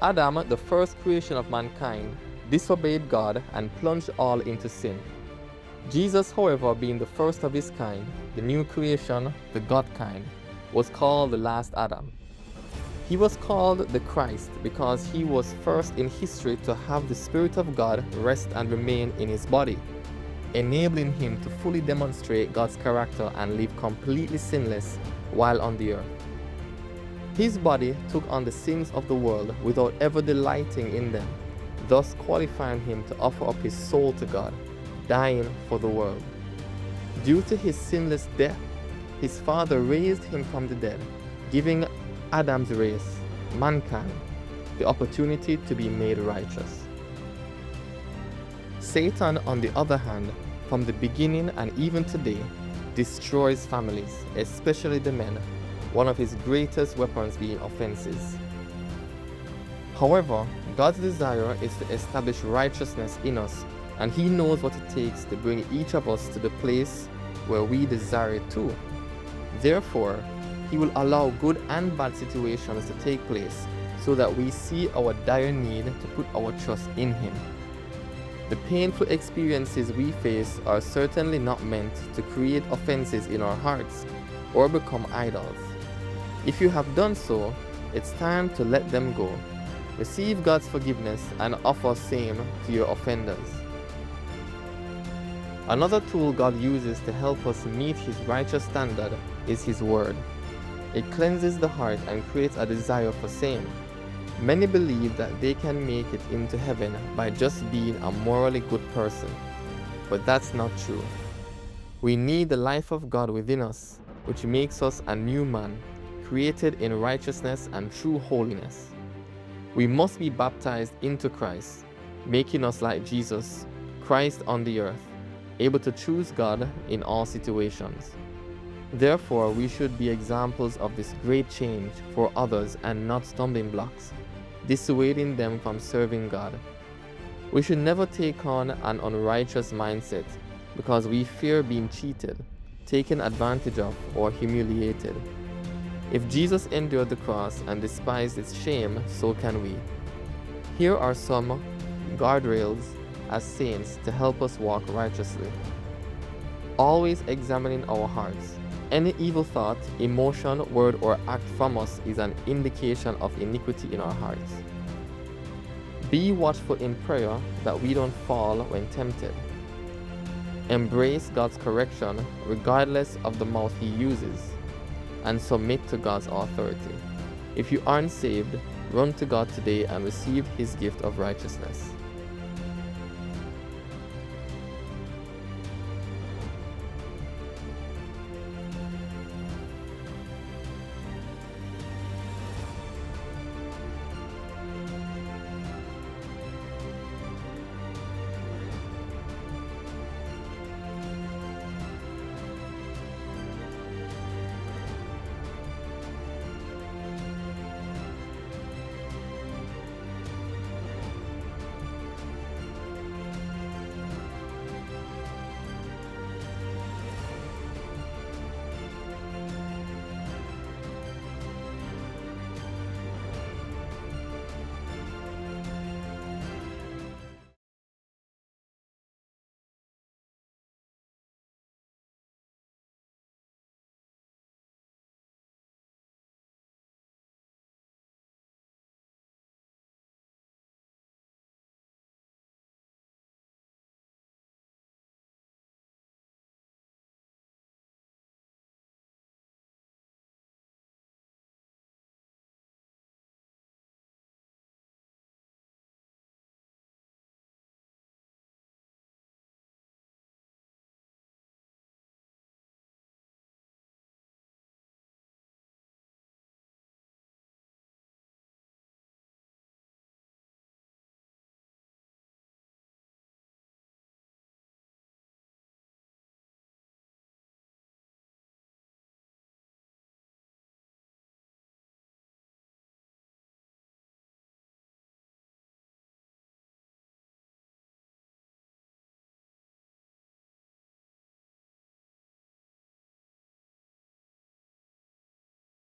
Adam, the first creation of mankind, disobeyed God and plunged all into sin. Jesus, however, being the first of his kind, the new creation, the God kind, was called the last Adam. He was called the Christ because he was first in history to have the Spirit of God rest and remain in his body, enabling him to fully demonstrate God's character and live completely sinless while on the earth. His body took on the sins of the world without ever delighting in them, thus qualifying him to offer up his soul to God, dying for the world. Due to his sinless death, his Father raised him from the dead, giving Adam's race, mankind, the opportunity to be made righteous. Satan, on the other hand, from the beginning and even today, destroys families, especially the men, one of his greatest weapons being offenses. However, God's desire is to establish righteousness in us, and he knows what it takes to bring each of us to the place where we desire it too. Therefore, he will allow good and bad situations to take place so that we see our dire need to put our trust in him. The painful experiences we face are certainly not meant to create offenses in our hearts or become idols. If you have done so, it's time to let them go. Receive God's forgiveness and offer same to your offenders. Another tool God uses to help us meet his righteous standard is his word. It cleanses the heart and creates a desire for same. Many believe that they can make it into heaven by just being a morally good person, but that's not true. We need the life of God within us, which makes us a new man, created in righteousness and true holiness. We must be baptized into Christ, making us like Jesus, Christ on the earth, able to choose God in all situations. Therefore, we should be examples of this great change for others and not stumbling blocks, dissuading them from serving God. We should never take on an unrighteous mindset because we fear being cheated, taken advantage of, or humiliated. If Jesus endured the cross and despised its shame, so can we. Here are some guardrails as saints to help us walk righteously. Always examining our hearts. Any evil thought, emotion, word, or act from us is an indication of iniquity in our hearts. Be watchful in prayer that we don't fall when tempted. Embrace God's correction regardless of the mouth he uses, and submit to God's authority. If you aren't saved, run to God today and receive his gift of righteousness.